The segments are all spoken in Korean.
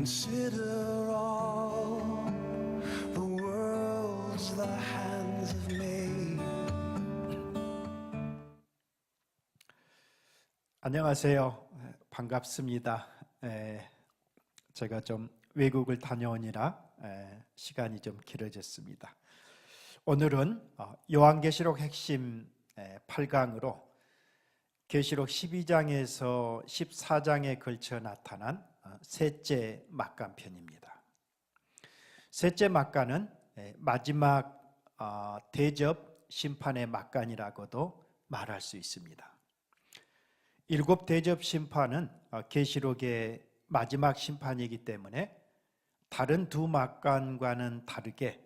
Consider all the worlds the hands have made. 안녕하세요. 반갑습니다. 제가 좀 외국을 다녀오니라 시간이 좀 길어졌습니다. 오늘은 요한계시록 핵심 8강으로 계시록 12장에서 14장에 걸쳐 나타난 셋째 막간편입니다. 셋째 막간은 마지막 대접 심판의 막간이라고도 말할 수 있습니다. 일곱 대접 심판은 계시록의 마지막 심판이기 때문에 다른 두 막간과는 다르게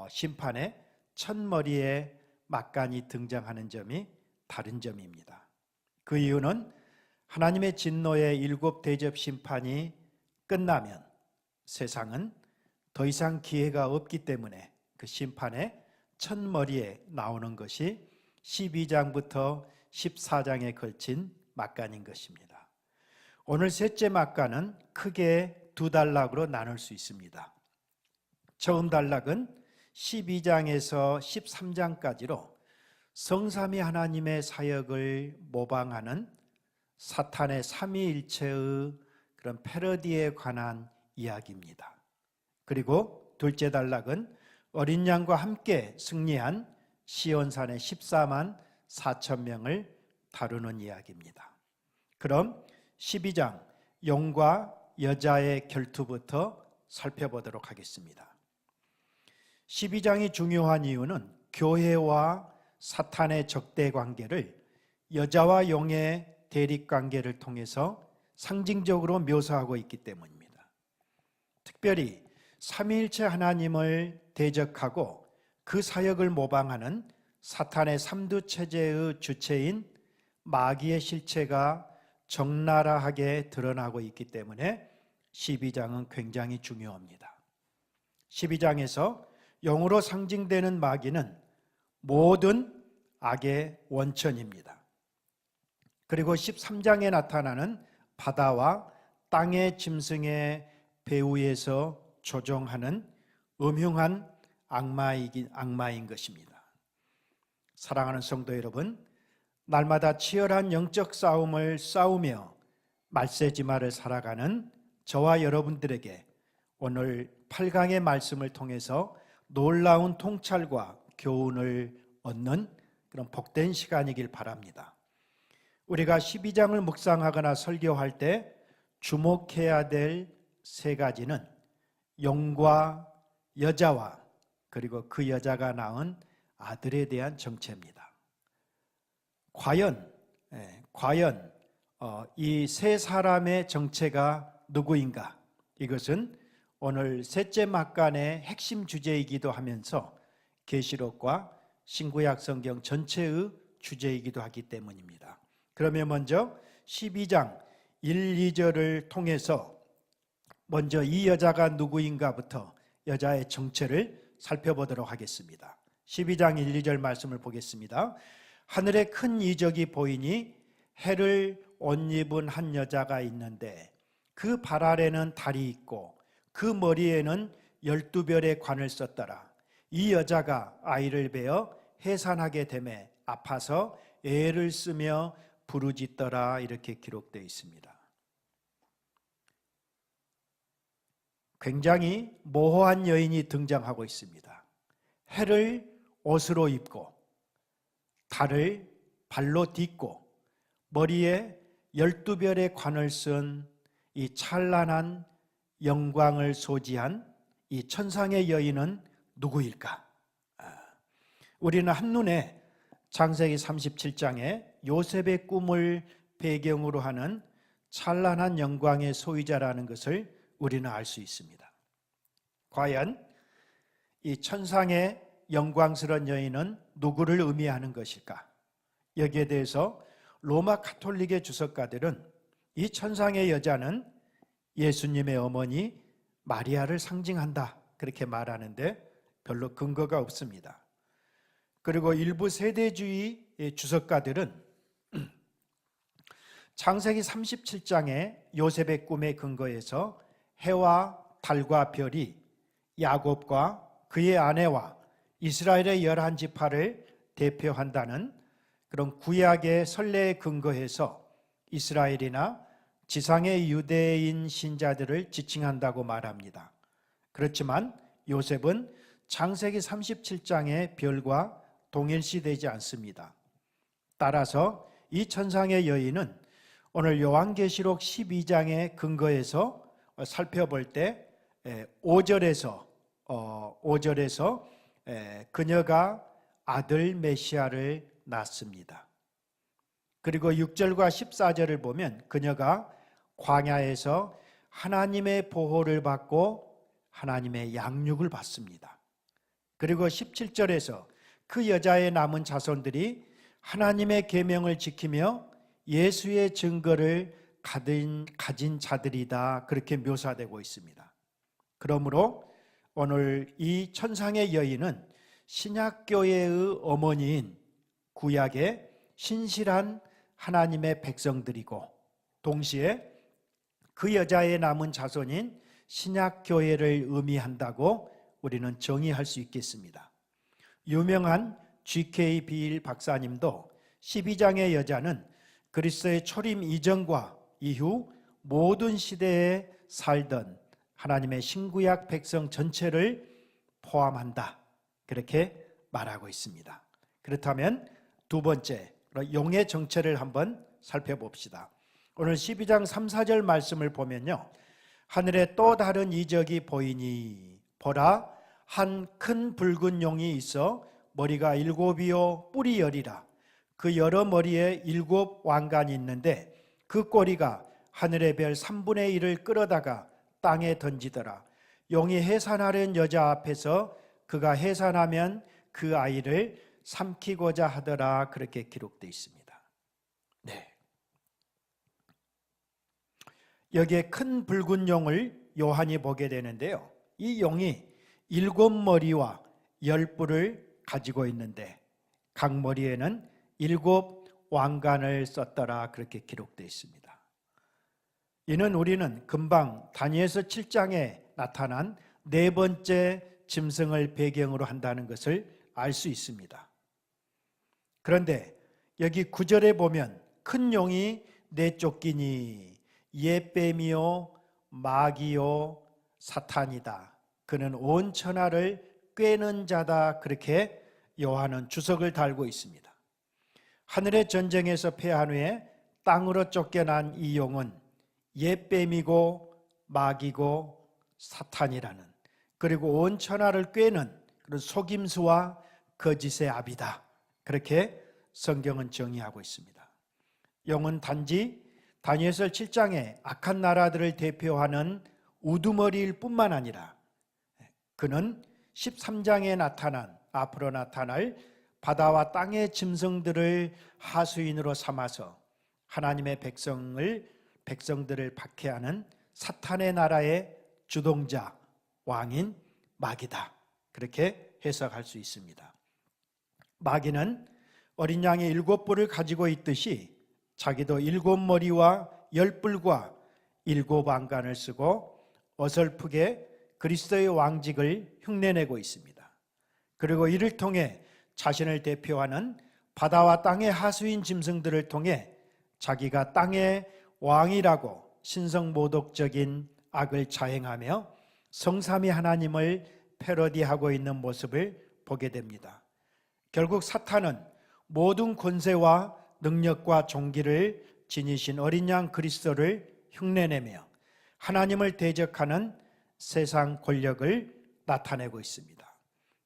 심판의 첫머리에 막간이 등장하는 점이 다른 점입니다. 그 이유는 하나님의 진노의 일곱 대접 심판이 끝나면 세상은 더 이상 기회가 없기 때문에 그 심판의 첫머리에 나오는 것이 12장부터 14장에 걸친 막간인 것입니다. 오늘 셋째 막간은 크게 두 단락으로 나눌 수 있습니다. 처음 단락은 12장에서 13장까지로 성삼위 하나님의 사역을 모방하는 사탄의 삼위일체의 그런 패러디에 관한 이야기입니다. 그리고 둘째 단락은 어린 양과 함께 승리한 시온산의 14만 4천 명을 다루는 이야기입니다. 그럼 12장 용과 여자의 결투부터 살펴보도록 하겠습니다. 12장이 중요한 이유는 교회와 사탄의 적대 관계를 여자와 용의 대립 관계를 통해서 상징적으로 묘사하고 있기 때문입니다. 특별히 삼위일체 하나님을 대적하고 그 사역을 모방하는 사탄의 삼두체제의 주체인 마귀의 실체가 적나라하게 드러나고 있기 때문에 12장은 굉장히 중요합니다. 12장에서 용으로 상징되는 마귀는 모든 악의 원천입니다. 그리고 13장에 나타나는 바다와 땅의 짐승의 배후에서 조종하는 음흉한 악마인 것입니다. 사랑하는 성도 여러분, 날마다 치열한 영적 싸움을 싸우며 말세지마를 살아가는 저와 여러분들에게 오늘 8강의 말씀을 통해서 놀라운 통찰과 교훈을 얻는 그런 복된 시간이길 바랍니다. 우리가 12장을 묵상하거나 설교할 때 주목해야 될 세 가지는 용과 여자와 그리고 그 여자가 낳은 아들에 대한 정체입니다. 과연 이 세 사람의 정체가 누구인가? 이것은 오늘 셋째 막간의 핵심 주제이기도 하면서 계시록과 신구약 성경 전체의 주제이기도 하기 때문입니다. 그러면 먼저 12장 1, 2절을 통해서 먼저 이 여자가 누구인가부터 여자의 정체를 살펴보도록 하겠습니다. 12장 1, 2절 말씀을 보겠습니다. 하늘에 큰 이적이 보이니 해를 옷 입은 한 여자가 있는데 그 발 아래는 달이 있고 그 머리에는 12별의 관을 썼더라. 이 여자가 아이를 베어 해산하게 되매 아파서 애를 쓰며 부르짖더라. 이렇게 기록되어 있습니다. 굉장히 모호한 여인이 등장하고 있습니다. 해를 옷으로 입고 달을 발로 딛고 머리에 12별의 관을 쓴 이 찬란한 영광을 소지한 이 천상의 여인은 누구일까? 우리는 한눈에 창세기 37장에 요셉의 꿈을 배경으로 하는 찬란한 영광의 소유자라는 것을 우리는 알 수 있습니다. 과연 이 천상의 영광스러운 여인은 누구를 의미하는 것일까? 여기에 대해서 로마 가톨릭의 주석가들은 이 천상의 여자는 예수님의 어머니 마리아를 상징한다 그렇게 말하는데 별로 근거가 없습니다. 그리고 일부 세대주의 주석가들은 창세기 37장의 요셉의 꿈에 근거해서 해와 달과 별이 야곱과 그의 아내와 이스라엘의 11지파를 대표한다는 그런 구약의 선례에 근거해서 이스라엘이나 지상의 유대인 신자들을 지칭한다고 말합니다. 그렇지만 요셉은 창세기 37장의 별과 동일시되지 않습니다. 따라서 이 천상의 여인은 오늘 요한계시록 12장의 근거에서 살펴볼 때 5절에서 그녀가 아들 메시아를 낳습니다. 그리고 6절과 14절을 보면 그녀가 광야에서 하나님의 보호를 받고 하나님의 양육을 받습니다. 그리고 17절에서 그 여자의 남은 자손들이 하나님의 계명을 지키며 예수의 증거를 가진 자들이다, 그렇게 묘사되고 있습니다. 그러므로 오늘 이 천상의 여인은 신약교회의 어머니인 구약의 신실한 하나님의 백성들이고 동시에 그 여자의 남은 자손인 신약교회를 의미한다고 우리는 정의할 수 있겠습니다. 유명한 G.K. 빌 박사님도 12장의 여자는 그리스도의 초림 이전과 이후 모든 시대에 살던 하나님의 신구약 백성 전체를 포함한다, 그렇게 말하고 있습니다. 그렇다면 두 번째, 용의 정체를 한번 살펴봅시다. 오늘 12장 3, 4절 말씀을 보면요, 하늘에 또 다른 이적이 보이니 보라, 한 큰 붉은 용이 있어 머리가 7이요 뿔이 10이라. 그 여러 머리에 7 왕관이 있는데 그 꼬리가 하늘의 별 3분의 1을 끌어다가 땅에 던지더라. 용이 해산하려는 여자 앞에서 그가 해산하면 그 아이를 삼키고자 하더라, 그렇게 기록되어 있습니다. 네. 여기에 큰 붉은 용을 요한이 보게 되는데요, 이 용이 7머리와 10뿔을 가지고 있는데 각 머리에는 7 왕관을 썼더라, 그렇게 기록되어 있습니다. 이는 우리는 금방 다니엘서 7장에 나타난 네 번째 짐승을 배경으로 한다는 것을 알 수 있습니다. 그런데 여기 9절에 보면 큰 용이 내쫓기니 옛뱀이요 마귀요 사탄이다. 그는 온 천하를 꿰는 자다, 그렇게 요한은 주석을 달고 있습니다. 하늘의 전쟁에서 패한 후에 땅으로 쫓겨난 이 용은 옛뱀이고 마귀고 사탄이라는, 그리고 온 천하를 꿰는 그런 속임수와 거짓의 아비다, 그렇게 성경은 정의하고 있습니다. 용은 단지 다니엘서 7장의 악한 나라들을 대표하는 우두머리일 뿐만 아니라 그는 13장에 앞으로 나타날 바다와 땅의 짐승들을 하수인으로 삼아서 하나님의 백성들을 박해하는 사탄의 나라의 주동자, 왕인 마귀다, 그렇게 해석할 수 있습니다. 마귀는 어린 양의 7뿔을 가지고 있듯이 자기도 7머리와 10뿔과 7 왕관을 쓰고 어설프게 그리스도의 왕직을 흉내내고 있습니다. 그리고 이를 통해 자신을 대표하는 바다와 땅의 하수인 짐승들을 통해 자기가 땅의 왕이라고 신성모독적인 악을 자행하며 성삼위 하나님을 패러디하고 있는 모습을 보게 됩니다. 결국 사탄은 모든 권세와 능력과 종기를 지니신 어린 양 그리스도를 흉내내며 하나님을 대적하는 세상 권력을 나타내고 있습니다.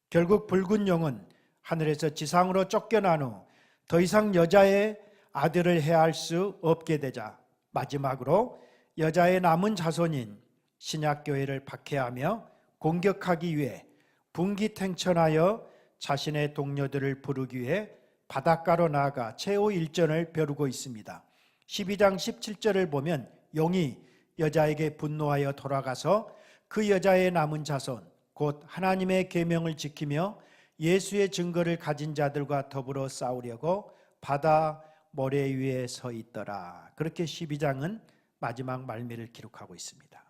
결국 붉은 용은 하늘에서 지상으로 쫓겨난 후 더 이상 여자의 아들을 해할 수 없게 되자 마지막으로 여자의 남은 자손인 신약교회를 박해하며 공격하기 위해 분기탱천하여 자신의 동료들을 부르기 위해 바닷가로 나아가 최후 일전을 벼르고 있습니다. 12장 17절을 보면 용이 여자에게 분노하여 돌아가서 그 여자의 남은 자손 곧 하나님의 계명을 지키며 예수의 증거를 가진 자들과 더불어 싸우려고 바다 모래 위에 서 있더라. 그렇게 12장은 마지막 말미를 기록하고 있습니다.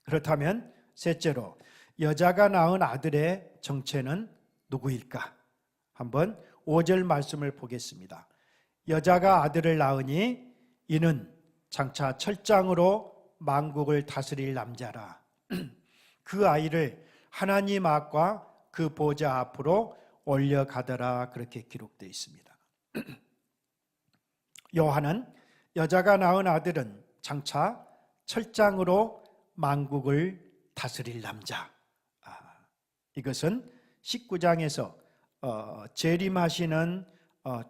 그렇다면 셋째로 여자가 낳은 아들의 정체는 누구일까? 한번 5절 말씀을 보겠습니다. 여자가 아들을 낳으니 이는 장차 철장으로 만국을 다스릴 남자라. 그 아이를 하나님 앞과 그 보좌 앞으로 올려가더라. 그렇게 기록되어 있습니다. 요한은 여자가 낳은 아들은 장차 철장으로 만국을 다스릴 남자. 이것은 19장에서 재림하시는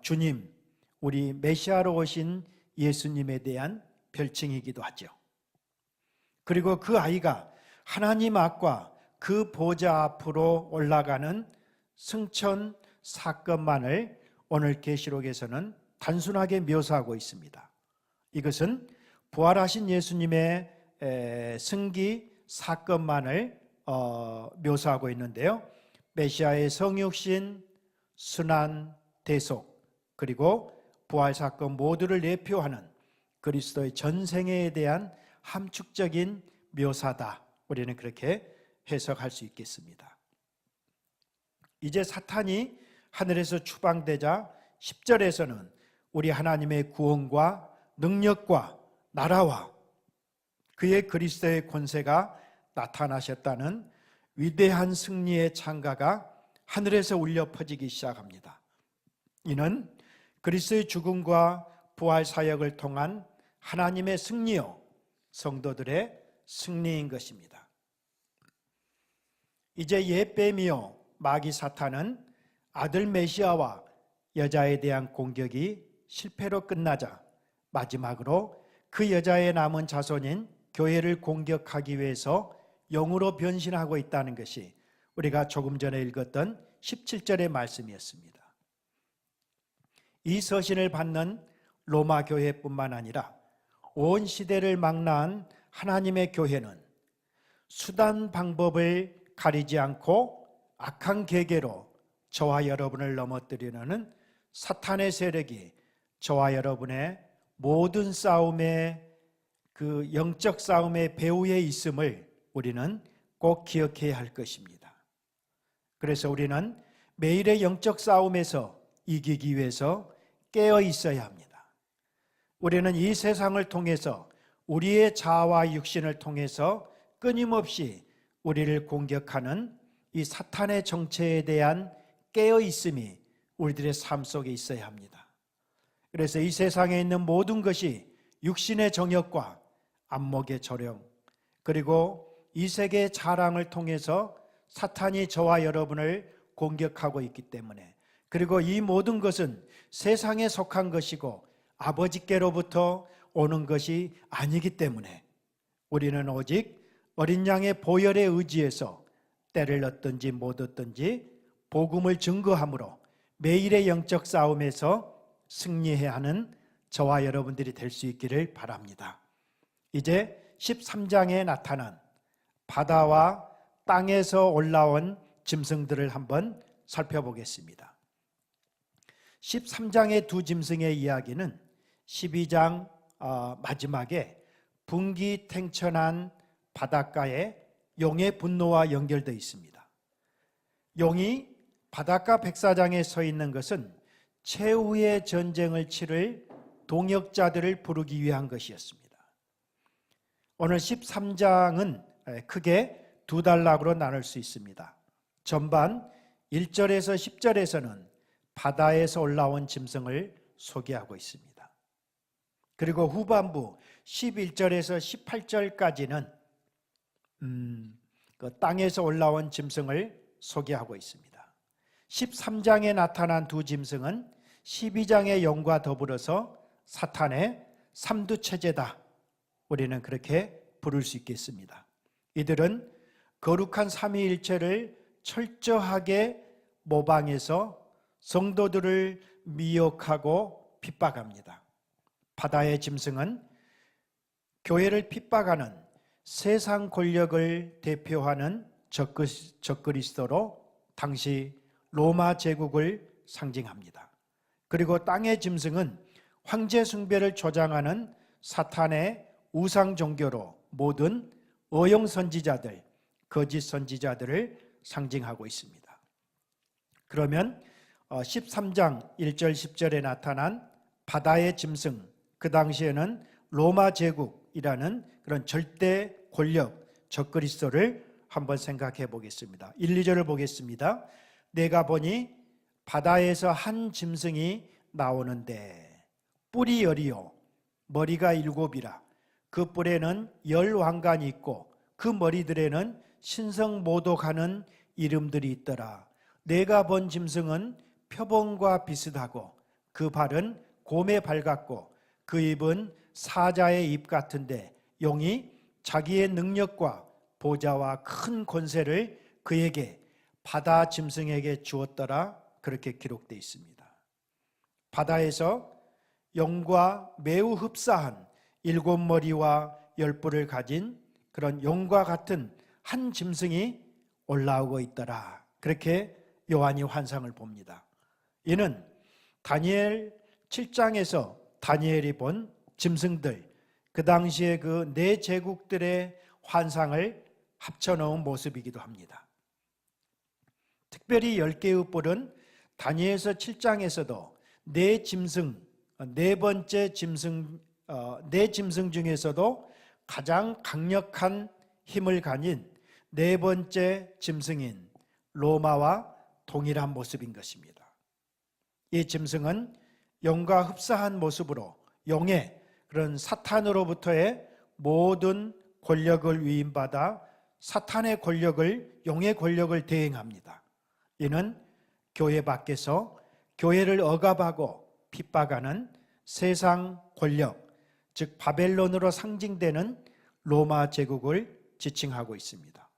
주님, 우리 메시아로 오신 예수님에 대한 별칭이기도 하죠. 그리고 그 아이가 하나님 앞과 그 보좌 앞으로 올라가는 승천 사건만을 오늘 계시록에서는 단순하게 묘사하고 있습니다. 이것은 부활하신 예수님의 승기 사건만을 묘사하고 있는데요. 메시아의 성육신, 순환, 대속, 그리고 부활 사건 모두를 대표하는 그리스도의 전생애에 대한 함축적인 묘사다. 우리는 그렇게 해석할 수 있겠습니다. 이제 사탄이 하늘에서 추방되자 10절에서는 우리 하나님의 구원과 능력과 나라와 그의 그리스도의 권세가 나타나셨다는 위대한 승리의 창가가 하늘에서 울려 퍼지기 시작합니다. 이는 그리스도의 죽음과 부활 사역을 통한 하나님의 승리요, 성도들의 승리인 것입니다. 이제 옛뱀이요 마귀 사탄은 아들 메시아와 여자에 대한 공격이 실패로 끝나자 마지막으로 그 여자의 남은 자손인 교회를 공격하기 위해서 영으로 변신하고 있다는 것이 우리가 조금 전에 읽었던 17절의 말씀이었습니다. 이 서신을 받는 로마 교회뿐만 아니라 온 시대를 망라한 하나님의 교회는 수단 방법을 가리지 않고 악한 계계로 저와 여러분을 넘어뜨리려는 사탄의 세력이 저와 여러분의 모든 싸움의 그 영적 싸움의 배후에 있음을 우리는 꼭 기억해야 할 것입니다. 그래서 우리는 매일의 영적 싸움에서 이기기 위해서 깨어 있어야 합니다. 우리는 이 세상을 통해서 우리의 자아와 육신을 통해서 끊임없이 우리를 공격하는 이 사탄의 정체에 대한 깨어 있음이 우리들의 삶 속에 있어야 합니다. 그래서 이 세상에 있는 모든 것이 육신의 정욕과 안목의 조령, 그리고 이 세계의 자랑을 통해서 사탄이 저와 여러분을 공격하고 있기 때문에, 그리고 이 모든 것은 세상에 속한 것이고 아버지께로부터 오는 것이 아니기 때문에 우리는 오직 어린 양의 보혈에 의지해서 때를 얻든지 못 얻든지 복음을 증거함으로 매일의 영적 싸움에서 승리해야 하는 저와 여러분들이 될 수 있기를 바랍니다. 이제 13장에 나타난 바다와 땅에서 올라온 짐승들을 한번 살펴보겠습니다. 13장의 두 짐승의 이야기는 12장 마지막에 분기탱천한 바닷가에 용의 분노와 연결되어 있습니다. 용이 바닷가 백사장에 서 있는 것은 최후의 전쟁을 치를 동역자들을 부르기 위한 것이었습니다. 오늘 13장은 크게 두 단락으로 나눌 수 있습니다. 전반 1절에서 10절에서는 바다에서 올라온 짐승을 소개하고 있습니다. 그리고 후반부 11절에서 18절까지는 그 땅에서 올라온 짐승을 소개하고 있습니다. 13장에 나타난 두 짐승은 12장의 용과 더불어서 사탄의 삼두체제다. 우리는 그렇게 부를 수 있겠습니다. 이들은 거룩한 삼위일체를 철저하게 모방해서 성도들을 미혹하고 핍박합니다. 바다의 짐승은 교회를 핍박하는 세상 권력을 대표하는 적그리스도로 당시 로마 제국을 상징합니다. 그리고 땅의 짐승은 황제 숭배를 조장하는 사탄의 우상 종교로 모든 어용 선지자들, 거짓 선지자들을 상징하고 있습니다. 그러면 13장 1절 10절에 나타난 바다의 짐승, 그 당시에는 로마 제국이라는 그런 절대 권력 적그리스도를 한번 생각해 보겠습니다. 1, 2절을 보겠습니다. 내가 보니 바다에서 한 짐승이 나오는데 뿔이 10이요 머리가 7이라. 그 뿔에는 10왕관이 있고 그 머리들에는 신성모독하는 이름들이 있더라. 내가 본 짐승은 표범과 비슷하고 그 발은 곰의 발 같고 그 입은 사자의 입 같은데 용이 자기의 능력과 보좌와 큰 권세를 그에게 바다 짐승에게 주었더라. 그렇게 기록되어 있습니다. 바다에서 용과 매우 흡사한 7머리와 10뿔을 가진 그런 용과 같은 한 짐승이 올라오고 있더라. 그렇게 요한이 환상을 봅니다. 이는 다니엘 7장에서 다니엘이 본 짐승들, 그 당시에 그 네 제국들의 환상을 합쳐놓은 모습이기도 합니다. 특별히 10개의 뿔은 다니엘서 7장에서도 네 짐승, 네 번째 짐승, 네 짐승 중에서도 가장 강력한 힘을 가진 네 번째 짐승인 로마와 동일한 모습인 것입니다. 이 짐승은 용과 흡사한 모습으로 용의 그런 사탄으로부터의 모든 권력을 위임받아 사탄의 권력을, 용의 권력을 대행합니다. 이는 교회 밖에서 교회를 억압하고 핍박하는 세상 권력, 즉 바벨론으로 상징되는 로마 제국을 지칭하고 있습니다.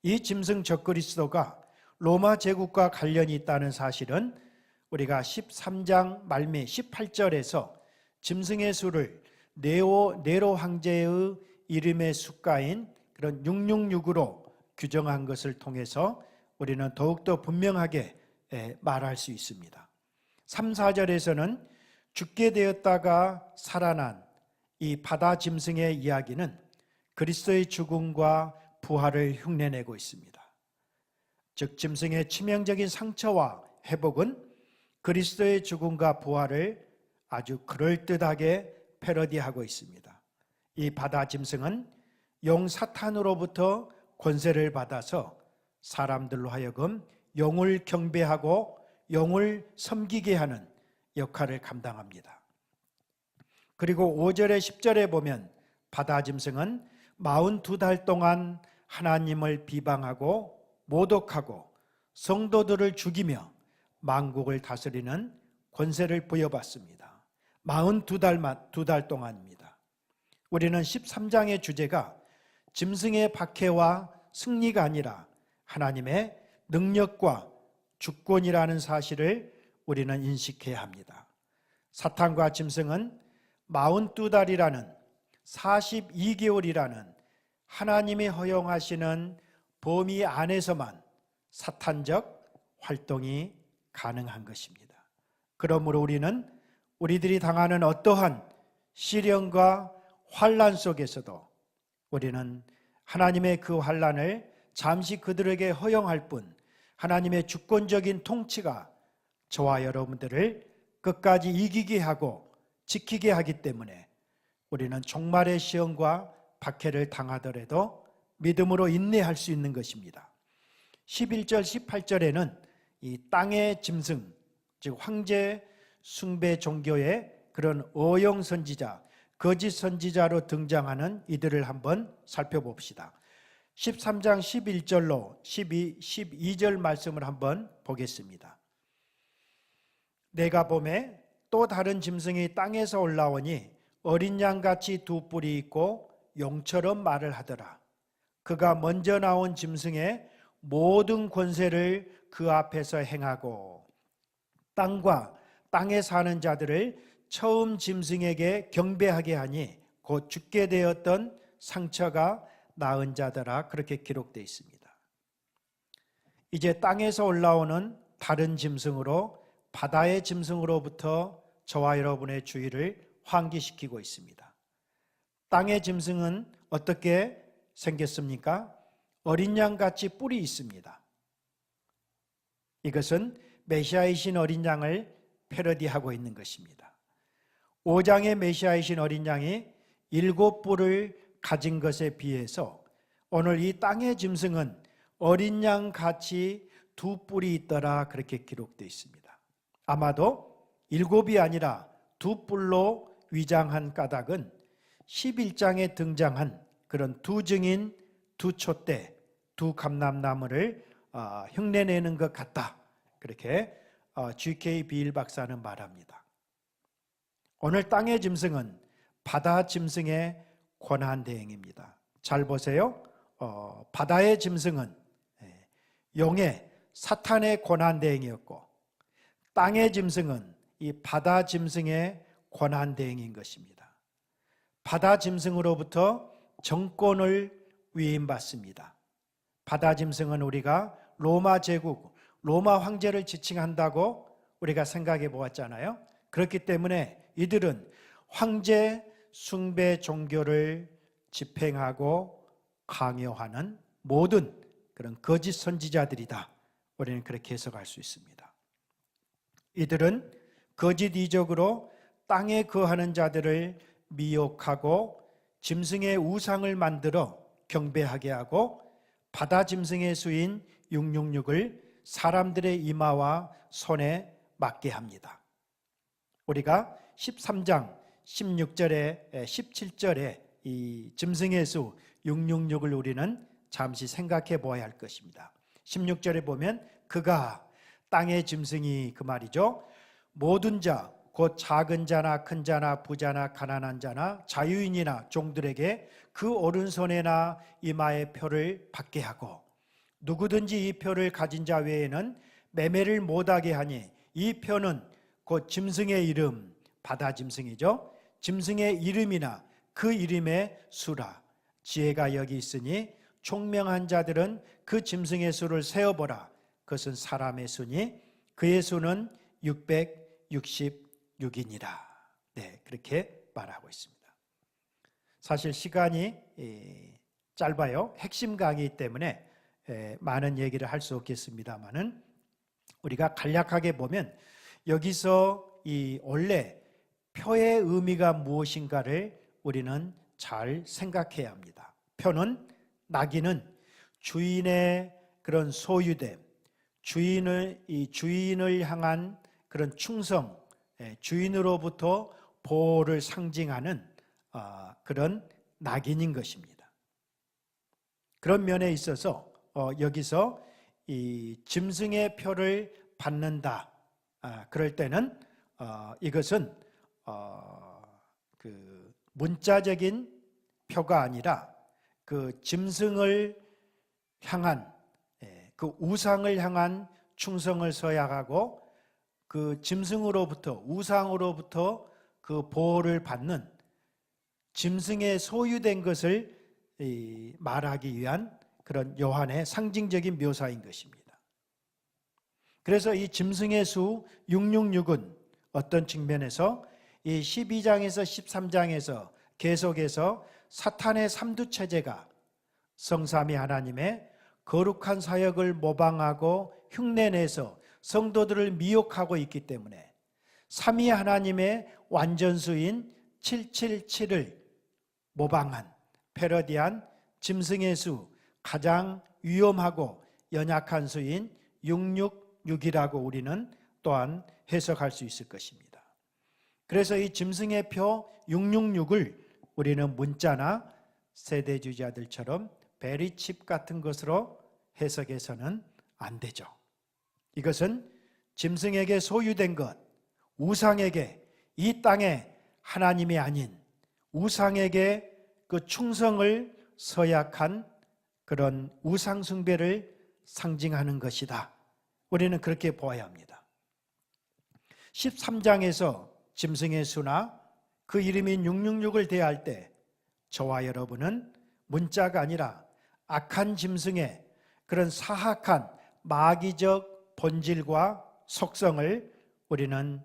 이 짐승 적그리스도가 로마 제국과 관련이 있다는 사실은 우리가 13장 말미 18절에서 짐승의 수를 네로 황제의 이름의 숫가인 그런 666으로 규정한 것을 통해서 우리는 더욱더 분명하게 말할 수 있습니다. 3, 4절에서는 죽게 되었다가 살아난 이 바다 짐승의 이야기는 그리스도의 죽음과 부활을 흉내내고 있습니다. 즉 짐승의 치명적인 상처와 회복은 그리스도의 죽음과 부활을 아주 그럴듯하게 패러디하고 있습니다. 이 바다 짐승은 용 사탄으로부터 권세를 받아서 사람들로 하여금 용을 경배하고 용을 섬기게 하는 역할을 감당합니다. 그리고 5절에 10절에 보면 바다 짐승은 42달 동안 하나님을 비방하고 모독하고 성도들을 죽이며 만국을 다스리는 권세를 부여받습니다. 42달 동안입니다. 우리는 13장의 주제가 짐승의 박해와 승리가 아니라 하나님의 능력과 주권이라는 사실을 우리는 인식해야 합니다. 사탄과 짐승은 42달이라는 42개월이라는 하나님이 허용하시는 범위 안에서만 사탄적 활동이 가능한 것입니다. 그러므로 우리는 우리들이 당하는 어떠한 시련과 환난 속에서도 우리는 하나님의 그 환난을 잠시 그들에게 허용할 뿐 하나님의 주권적인 통치가 저와 여러분들을 끝까지 이기게 하고 지키게 하기 때문에 우리는 종말의 시험과 박해를 당하더라도 믿음으로 인내할 수 있는 것입니다. 11절 18절에는 이 땅의 짐승, 즉 황제 숭배 종교의 그런 어용 선지자, 거짓 선지자로 등장하는 이들을 한번 살펴봅시다. 13장 11절로 12절 말씀을 한번 보겠습니다. 내가 보매 또 다른 짐승이 땅에서 올라오니 어린 양같이 두 뿔이 있고 용처럼 말을 하더라. 그가 먼저 나온 짐승의 모든 권세를 그 앞에서 행하고 땅과 땅에 사는 자들을 처음 짐승에게 경배하게 하니 곧 죽게 되었던 상처가 나은 자더라. 그렇게 기록되어 있습니다. 이제 땅에서 올라오는 다른 짐승으로 바다의 짐승으로부터 저와 여러분의 주의를 환기시키고 있습니다. 땅의 짐승은 어떻게 생겼습니까? 어린 양같이 뿔이 있습니다. 이것은 메시아이신 어린 양을 패러디하고 있는 것입니다. 5장의 메시아이신 어린 양이 7뿔을 가진 것에 비해서 오늘 이 땅의 짐승은 어린 양같이 2뿔이 있더라, 그렇게 기록되어 있습니다. 아마도 7이 아니라 2뿔로 위장한 까닭은 11장에 등장한 그런 2증인 2촛대 2감람나무를 흉내내는 것 같다, 그렇게 G.K. 비일 박사는 말합니다. 오늘 땅의 짐승은 바다 짐승의 권한대행입니다. 잘 보세요. 바다의 짐승은 용의 사탄의 권한대행이었고, 땅의 짐승은 이 바다 짐승의 권한대행인 것입니다. 바다 짐승으로부터 정권을 위임받습니다. 바다 짐승은 우리가 로마 제국, 로마 황제를 지칭한다고 우리가 생각해 보았잖아요. 그렇기 때문에 이들은 황제 숭배 종교를 집행하고 강요하는 모든 그런 거짓 선지자들이다, 우리는 그렇게 해석할 수 있습니다. 이들은 거짓 이적으로 땅에 거하는 자들을 미혹하고 짐승의 우상을 만들어 경배하게 하고 바다 짐승의 수인 666을 사람들의 이마와 손에 맞게 합니다. 우리가 13장 16절에 17절에 이 짐승의 수 666을 우리는 잠시 생각해 보아야 할 것입니다. 16절에 보면 그가, 땅의 짐승이 그 말이죠, 모든 자 곧 작은 자나 큰 자나 부자나 가난한 자나 자유인이나 종들에게 그 오른손에나 이마에 표를 받게 하고 누구든지 이 표를 가진 자 외에는 매매를 못하게 하니, 이 표는 곧 짐승의 이름, 바다 짐승이죠, 짐승의 이름이나 그 이름의 수라. 지혜가 여기 있으니 총명한 자들은 그 짐승의 수를 세어보라. 그것은 사람의 수니 그의 수는 666이니라. 네, 그렇게 말하고 있습니다. 사실 시간이 짧아요. 핵심 강의이기 때문에 많은 얘기를 할 수 없겠습니다만은, 우리가 간략하게 보면 여기서 이 원래 표의 의미가 무엇인가를 우리는 잘 생각해야 합니다. 표는, 낙인은 주인의 그런 소유됨, 주인을 향한 그런 충성, 주인으로부터 보호를 상징하는 그런 낙인인 것입니다. 그런 면에 있어서 여기서 이 짐승의 표를 받는다, 그럴 때는 이것은 그 문자적인 표가 아니라 그 짐승을 향한, 그 우상을 향한 충성을 서약하고 그 짐승으로부터, 우상으로부터 그 보호를 받는 짐승의 소유된 것을 말하기 위한 그런 요한의 상징적인 묘사인 것입니다. 그래서 이 짐승의 수 666은 어떤 측면에서 이 12장에서 13장에서 계속해서 사탄의 삼두체제가 성삼위 하나님의 거룩한 사역을 모방하고 흉내내서 성도들을 미혹하고 있기 때문에 삼위 하나님의 완전수인 677을 모방한, 패러디한 짐승의 수, 가장 위험하고 연약한 수인 666이라고 우리는 또한 해석할 수 있을 것입니다. 그래서 이 짐승의 표 666을 우리는 문자나 세대주의자들처럼 베리칩 같은 것으로 해석해서는 안 되죠. 이것은 짐승에게 소유된 것, 우상에게, 이 땅에 하나님이 아닌 우상에게 그 충성을 서약한 그런 우상 숭배를 상징하는 것이다. 우리는 그렇게 보아야 합니다. 13장에서 짐승의 수나 그 이름인 666을 대할 때 저와 여러분은 문자가 아니라 악한 짐승의 그런 사악한 마귀적 본질과 속성을 우리는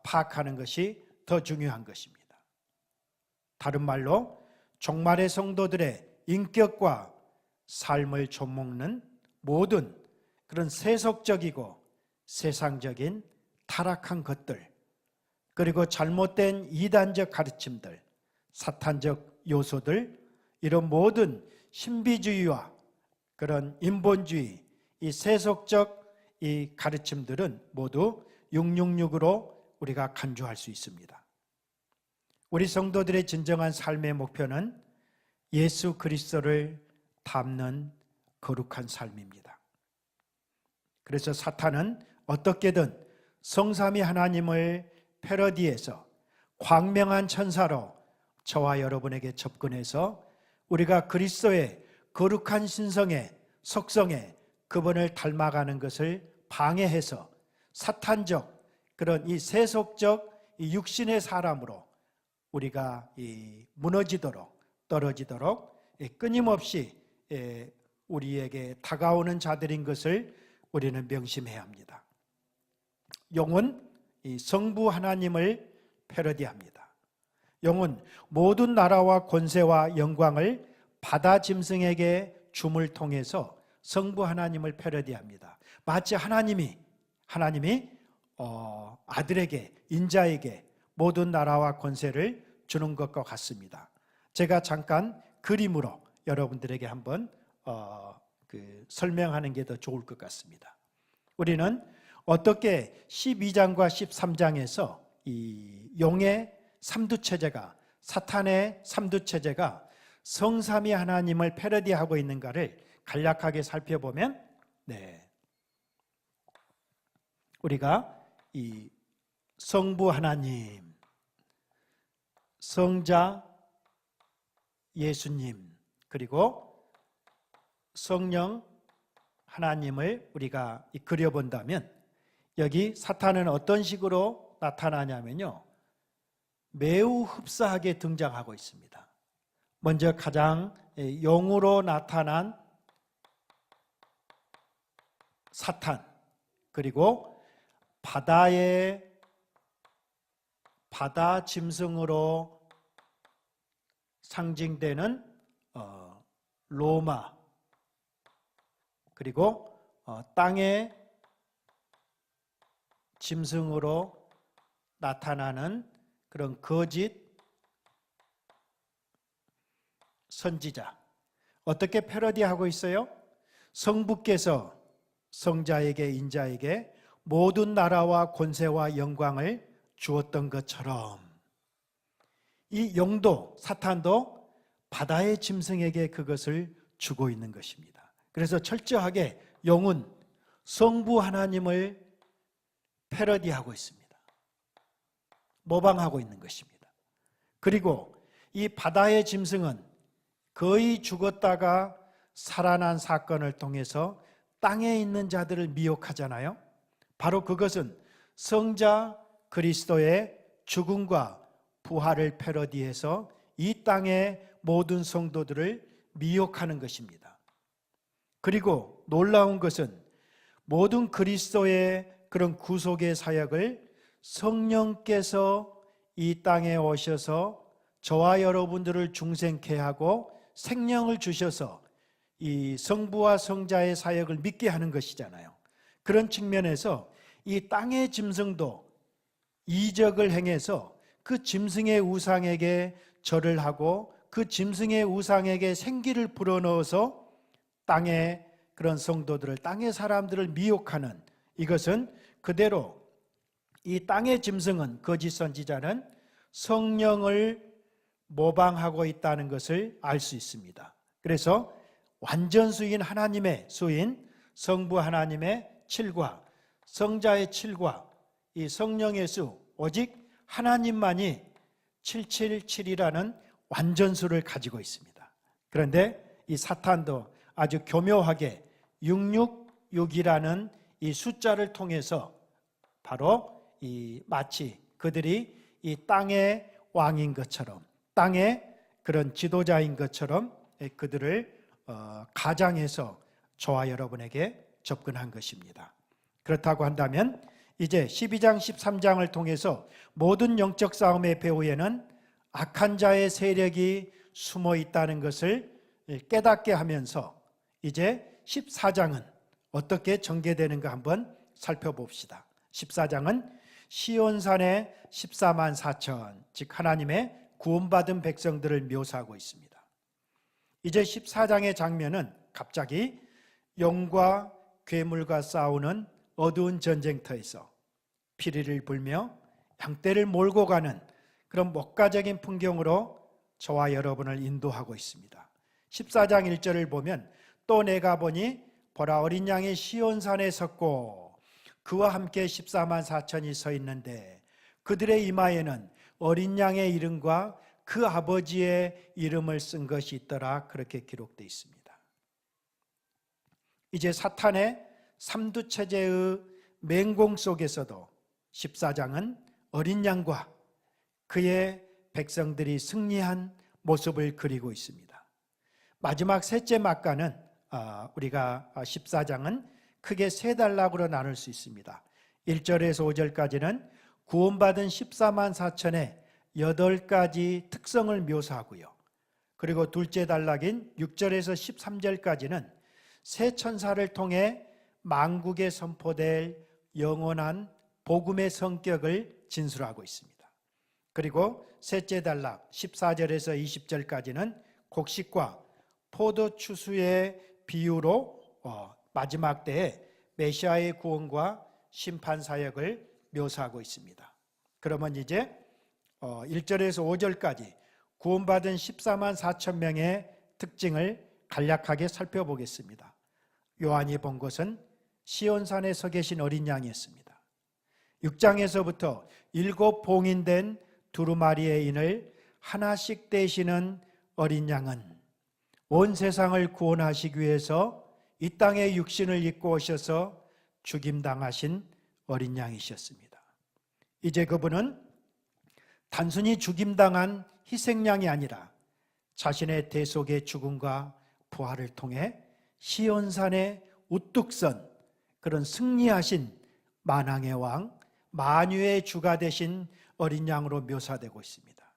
파악하는 것이 더 중요한 것입니다. 다른 말로 종말의 성도들의 인격과 삶을 좀먹는 모든 그런 세속적이고 세상적인 타락한 것들, 그리고 잘못된 이단적 가르침들, 사탄적 요소들, 이런 모든 신비주의와 그런 인본주의, 이 세속적 이 가르침들은 모두 666으로 우리가 간주할 수 있습니다. 우리 성도들의 진정한 삶의 목표는 예수 그리스도를 닮는 거룩한 삶입니다. 그래서 사탄은 어떻게든 성삼위 하나님을 패러디해서 광명한 천사로 저와 여러분에게 접근해서 우리가 그리스도의 거룩한 신성의 속성에 그분을 닮아가는 것을 방해해서 사탄적 그런 이 세속적 이 육신의 사람으로 우리가 무너지도록 떨어지도록 끊임없이 우리에게 다가오는 자들인 것을 우리는 명심해야 합니다. 용은 성부 하나님을 패러디합니다. 용은 모든 나라와 권세와 영광을 바다 짐승에게 줌을 통해서 성부 하나님을 패러디합니다. 마치 하나님이 아들에게, 인자에게 모든 나라와 권세를 주는 것과 같습니다. 제가 잠깐 그림으로 여러분들에게 한번 설명하는 게 더 좋을 것 같습니다. 우리는 어떻게 12장과 13장에서 이 용의 삼두체제가, 사탄의 삼두체제가 성삼위 하나님을 패러디하고 있는가를 간략하게 살펴보면, 우리가 이 성부 하나님, 성자 예수님, 그리고 성령 하나님을 우리가 그려본다면, 여기 사탄은 어떤 식으로 나타나냐면요, 매우 흡사하게 등장하고 있습니다. 먼저 가장 용으로 나타난 사탄, 그리고 바다 짐승으로 상징되는 로마, 그리고 땅의 짐승으로 나타나는 그런 거짓 선지자. 어떻게 패러디하고 있어요? 성부께서 성자에게, 인자에게 모든 나라와 권세와 영광을 주었던 것처럼 이 용도, 사탄도 바다의 짐승에게 그것을 주고 있는 것입니다. 그래서 철저하게 용은 성부 하나님을 패러디하고 있습니다. 모방하고 있는 것입니다. 그리고 이 바다의 짐승은 거의 죽었다가 살아난 사건을 통해서 땅에 있는 자들을 미혹하잖아요. 바로 그것은 성자 그리스도의 죽음과 부활을 패러디해서 이 땅의 모든 성도들을 미혹하는 것입니다. 그리고 놀라운 것은 모든 그리스도의 그런 구속의 사역을 성령께서 이 땅에 오셔서 저와 여러분들을 중생케 하고 생명을 주셔서 이 성부와 성자의 사역을 믿게 하는 것이잖아요. 그런 측면에서 이 땅의 짐승도 이적을 행해서 그 짐승의 우상에게 절을 하고 그 짐승의 우상에게 생기를 불어넣어서 땅의 그런 성도들을, 땅의 사람들을 미혹하는, 이것은 그대로 이 땅의 짐승은, 거짓 선지자는 성령을 모방하고 있다는 것을 알 수 있습니다. 그래서 완전수인 하나님의 수인 성부 하나님의 7과 성자의 7과 이 성령의 수, 오직 하나님만이 777이라는 완전수를 가지고 있습니다. 그런데 이 사탄도 아주 교묘하게 666이라는 이 숫자를 통해서 바로 이 마치 그들이 이 땅의 왕인 것처럼, 땅의 그런 지도자인 것처럼 그들을 가장해서 저와 여러분에게 접근한 것입니다. 그렇다고 한다면 이제 12장 13장을 통해서 모든 영적 싸움의 배후에는 악한 자의 세력이 숨어 있다는 것을 깨닫게 하면서 이제 14장은 어떻게 전개되는가 한번 살펴봅시다. 14장은 시온산의 14만 4천, 즉 하나님의 구원받은 백성들을 묘사하고 있습니다. 이제 14장의 장면은 갑자기 용과 괴물과 싸우는 어두운 전쟁터에서 피리를 불며 양떼를 몰고 가는 그런 목가적인 풍경으로 저와 여러분을 인도하고 있습니다. 14장 1절을 보면 또 내가 보니 보라 어린 양이 시온산에 섰고 그와 함께 14만 4천이 서 있는데 그들의 이마에는 어린 양의 이름과 그 아버지의 이름을 쓴 것이 있더라. 그렇게 기록되어 있습니다. 이제 사탄의 삼두체제의 맹공 속에서도 14장은 어린 양과 그의 백성들이 승리한 모습을 그리고 있습니다. 마지막 셋째 막간은 우리가 14장은 크게 세 단락으로 나눌 수 있습니다. 1절에서 5절까지는 구원받은 14만 4천의 8가지 특성을 묘사하고요. 그리고 둘째 단락인 6절에서 13절까지는 새 천사를 통해 만국에 선포될 영원한 복음의 성격을 진술하고 있습니다. 그리고 셋째 단락 14절에서 20절까지는 곡식과 포도 추수의 비유로 마지막 때에 메시아의 구원과 심판 사역을 묘사하고 있습니다. 그러면 이제 1절에서 5절까지 구원받은 14만 4천 명의 특징을 간략하게 살펴보겠습니다. 요한이 본 것은 시온산에 서 계신 어린 양이었습니다. 6장에서부터 7 봉인된 두루마리의 인을 하나씩 떼시는 어린 양은 온 세상을 구원하시기 위해서 이 땅에 육신을 입고 오셔서 죽임당하신 어린 양이셨습니다. 이제 그분은 단순히 죽임당한 희생양이 아니라 자신의 대속의 죽음과 부활을 통해 시온산에 우뚝 선 그런 승리하신 만왕의 왕, 만유의 주가 되신 어린 양으로 묘사되고 있습니다.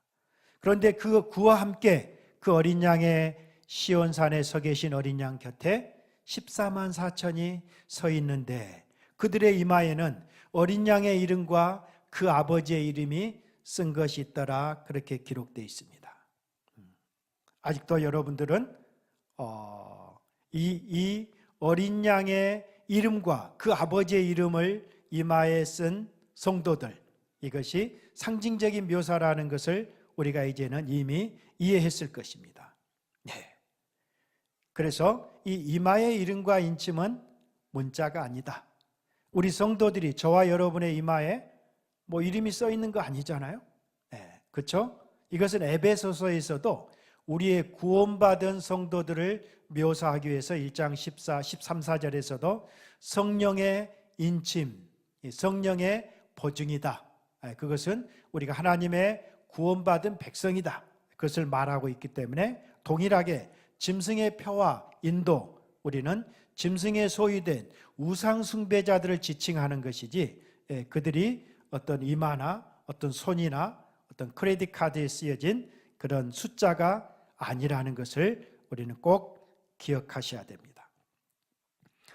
그런데 그와 함께 그 어린 양의 시온산에 서 계신 어린 양 곁에 14만 4천이 서 있는데 그들의 이마에는 어린 양의 이름과 그 아버지의 이름이 쓴 것이 있더라. 그렇게 기록되어 있습니다. 아직도 여러분들은 이 어린 양의 이름과 그 아버지의 이름을 이마에 쓴 성도들, 이것이 상징적인 묘사라는 것을 우리가 이제는 이미 이해했을 것입니다. 네. 그래서 이 이마의 이름과 인침은 문자가 아니다. 우리 성도들이 저와 여러분의 이마에 이름이 써 있는 거 아니잖아요. 네. 그렇죠? 이것은 에베소서에서도 우리의 구원받은 성도들을 묘사하기 위해서 1장 13, 14절에서도 성령의 인침, 성령의 보증이다. 그것은 우리가 하나님의 구원받은 백성이다. 그것을 말하고 있기 때문에 동일하게 짐승의 표와 인도, 우리는 짐승에 소유된 우상 숭배자들을 지칭하는 것이지 그들이 어떤 이마나 어떤 손이나 어떤 크레딧 카드에 쓰여진 그런 숫자가 아니라는 것을 우리는 꼭 기억하셔야 됩니다.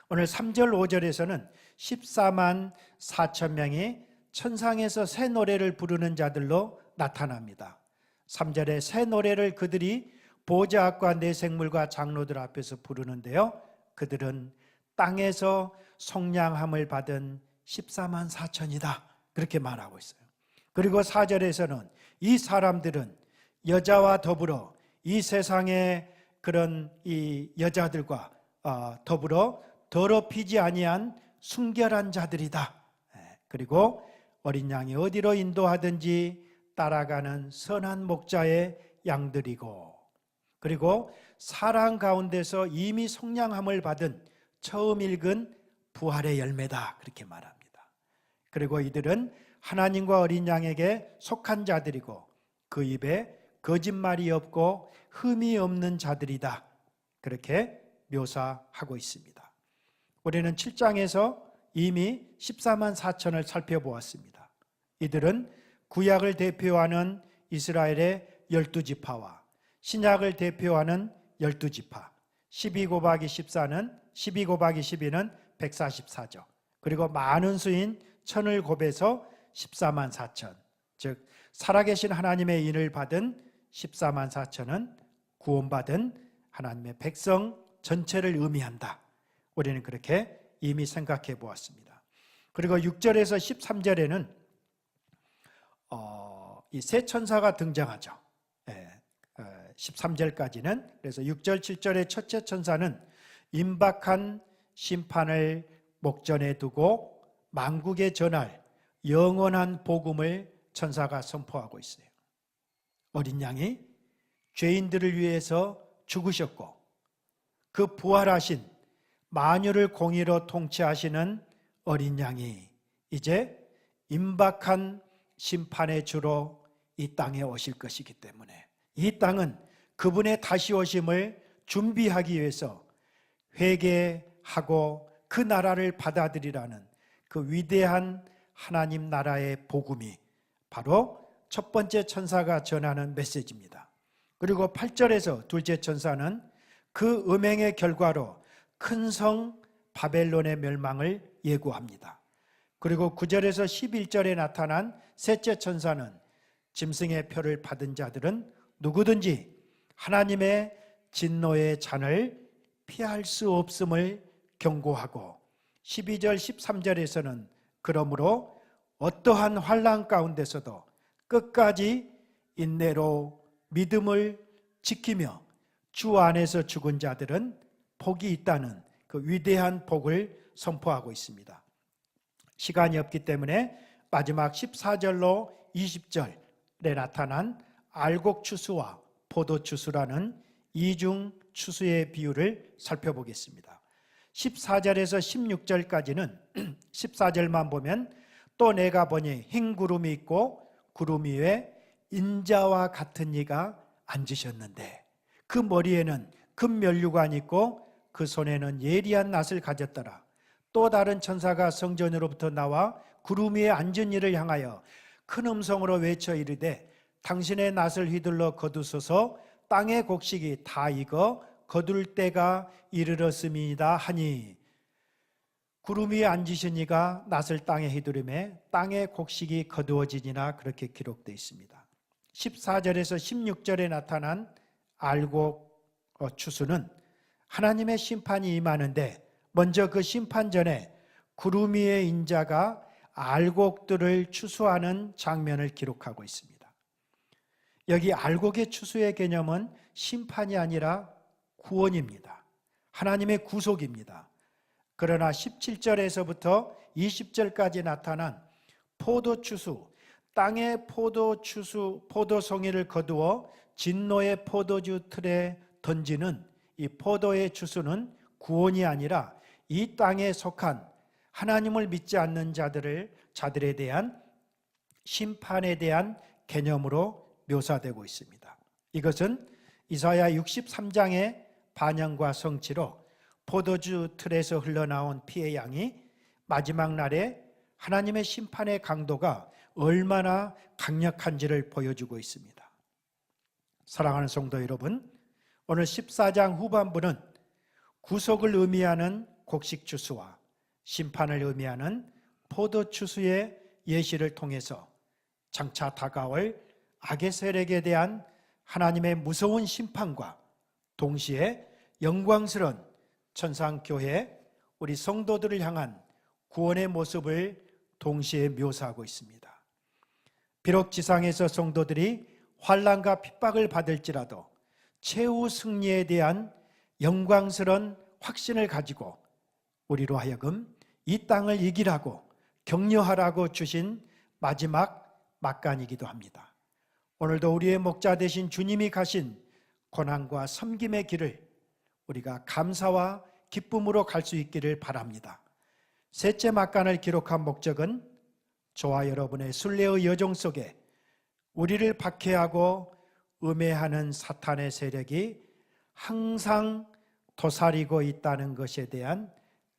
오늘 3절 5절에서는 14만 4천 명이 천상에서 새 노래를 부르는 자들로 나타납니다. 3절에 새 노래를 그들이 보좌 앞과 내생물과 장로들 앞에서 부르는데요. 그들은 땅에서 속량함을 받은 14만 4천이다. 그렇게 말하고 있어요. 그리고 4절에서는 이 사람들은 여자와 더불어 이 세상의 그런 이 여자들과 더불어 더럽히지 아니한 순결한 자들이다. 그리고 어린 양이 어디로 인도하든지 따라가는 선한 목자의 양들이고, 그리고 사랑 가운데서 이미 속량함을 받은 처음 읽은 부활의 열매다. 그렇게 말합니다. 그리고 이들은 하나님과 어린 양에게 속한 자들이고 그 입에 거짓말이 없고 흠이 없는 자들이다. 그렇게 묘사하고 있습니다. 우리는 7장에서 이미 14만 4천을 살펴보았습니다. 이들은 구약을 대표하는 이스라엘의 12지파와 신약을 대표하는 12지파, 12 곱하기 14는 12 곱하기 12는 144죠. 그리고 많은 수인 천을 곱해서 14만 4천, 즉 살아계신 하나님의 인을 받은 14만 4천은 구원받은 하나님의 백성 전체를 의미한다. 우리는 그렇게 이미 생각해 보았습니다. 그리고 6절에서 13절에는 이 세 천사가 등장하죠. 13절까지는. 그래서 6절, 7절의 첫째 천사는 임박한 심판을 목전에 두고 만국에 전할 영원한 복음을 천사가 선포하고 있어요. 어린 양이 죄인들을 위해서 죽으셨고 그 부활하신 만유를 공의로 통치하시는 어린 양이 이제 임박한 심판의 주로 이 땅에 오실 것이기 때문에 이 땅은 그분의 다시 오심을 준비하기 위해서 회개하고 그 나라를 받아들이라는 그 위대한 하나님 나라의 복음이 바로 첫 번째 천사가 전하는 메시지입니다. 그리고 8절에서 둘째 천사는 그 음행의 결과로 큰 성 바벨론의 멸망을 예고합니다. 그리고 9절에서 11절에 나타난 셋째 천사는 짐승의 표를 받은 자들은 누구든지 하나님의 진노의 잔을 피할 수 없음을 경고하고 12절 13절에서는 그러므로 어떠한 환난 가운데서도 끝까지 인내로 믿음을 지키며 주 안에서 죽은 자들은 복이 있다는 그 위대한 복을 선포하고 있습니다. 시간이 없기 때문에 마지막 14절로 20절에 나타난 알곡추수와 포도추수라는 이중 추수의 비유를 살펴보겠습니다. 14절에서 16절까지는 14절만 보면 또 내가 보니 흰 구름이 있고 구름 위에 인자와 같은 이가 앉으셨는데 그 머리에는 금면류관이 있고 그 손에는 예리한 낫을 가졌더라. 또 다른 천사가 성전으로부터 나와 구름 위에 앉은 이를 향하여 큰 음성으로 외쳐 이르되 당신의 낫을 휘둘러 거두소서 땅의 곡식이 다 익어 거둘 때가 이르렀음이다 하니 구름 위에 앉으신 이가 낫을 땅에 휘두르매 땅의 곡식이 거두어지니라 그렇게 기록되어 있습니다. 14절에서 16절에 나타난 알곡 추수는 하나님의 심판이 임하는데 먼저 그 심판 전에 구름 위의 인자가 알곡들을 추수하는 장면을 기록하고 있습니다. 여기 알곡의 추수의 개념은 심판이 아니라 구원입니다. 하나님의 구속입니다. 그러나 17절에서부터 20절까지 나타난 포도추수, 땅의 포도송이를 거두어 진노의 포도주 틀에 던지는 이 포도의 추수는 구원이 아니라 이 땅에 속한 하나님을 믿지 않는 자들에 대한 심판에 대한 개념으로 묘사되고 있습니다. 이것은 이사야 63장의 반영과 성취로 포도주 틀에서 흘러나온 피의 양이 마지막 날에 하나님의 심판의 강도가 얼마나 강력한지를 보여주고 있습니다. 사랑하는 성도 여러분, 오늘 14장 후반부는 구속을 의미하는 곡식추수와 심판을 의미하는 포도추수의 예시를 통해서 장차 다가올 악의 세력에 대한 하나님의 무서운 심판과 동시에 영광스러운 천상교회 우리 성도들을 향한 구원의 모습을 동시에 묘사하고 있습니다. 비록 지상에서 성도들이 환난과 핍박을 받을지라도 최후 승리에 대한 영광스러운 확신을 가지고 우리로 하여금 이 땅을 이기라고 격려하라고 주신 마지막 막간이기도 합니다. 오늘도 우리의 목자 되신 주님이 가신 고난과 섬김의 길을 우리가 감사와 기쁨으로 갈 수 있기를 바랍니다. 셋째 막간을 기록한 목적은 저와 여러분의 순례의 여정 속에 우리를 박해하고 음해하는 사탄의 세력이 항상 도사리고 있다는 것에 대한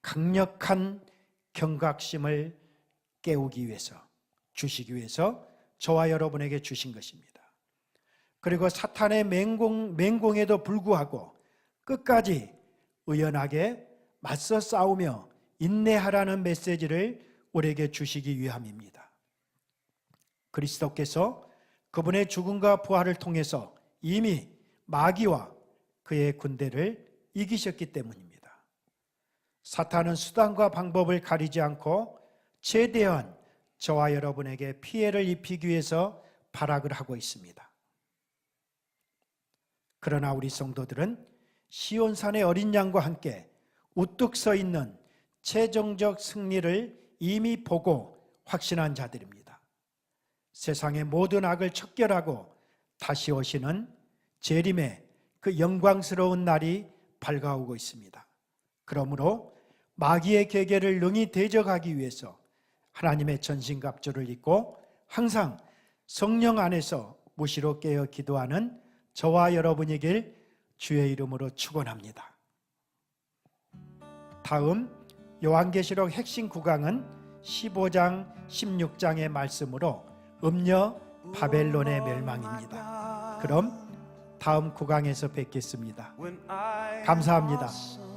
강력한 경각심을 깨우기 위해서, 주시기 위해서 저와 여러분에게 주신 것입니다. 그리고 사탄의 맹공에도 불구하고 끝까지 의연하게 맞서 싸우며 인내하라는 메시지를 우리에게 주시기 위함입니다. 그리스도께서 그분의 죽음과 부활을 통해서 이미 마귀와 그의 군대를 이기셨기 때문입니다. 사탄은 수단과 방법을 가리지 않고 최대한 저와 여러분에게 피해를 입히기 위해서 발악을 하고 있습니다. 그러나 우리 성도들은 시온산의 어린 양과 함께 우뚝 서 있는 최종적 승리를 이미 보고 확신한 자들입니다. 세상의 모든 악을 척결하고 다시 오시는 재림의 그 영광스러운 날이 밝아오고 있습니다. 그러므로 마귀의 계계를 능히 대적하기 위해서 하나님의 전신갑주를 입고 항상 성령 안에서 무시로 깨어 기도하는 저와 여러분이길 주의 이름으로 축원합니다. 다음 요한계시록 핵심 구강은 15장 16장의 말씀으로 음녀 바벨론의 멸망입니다. 그럼 다음 구강에서 뵙겠습니다. 감사합니다.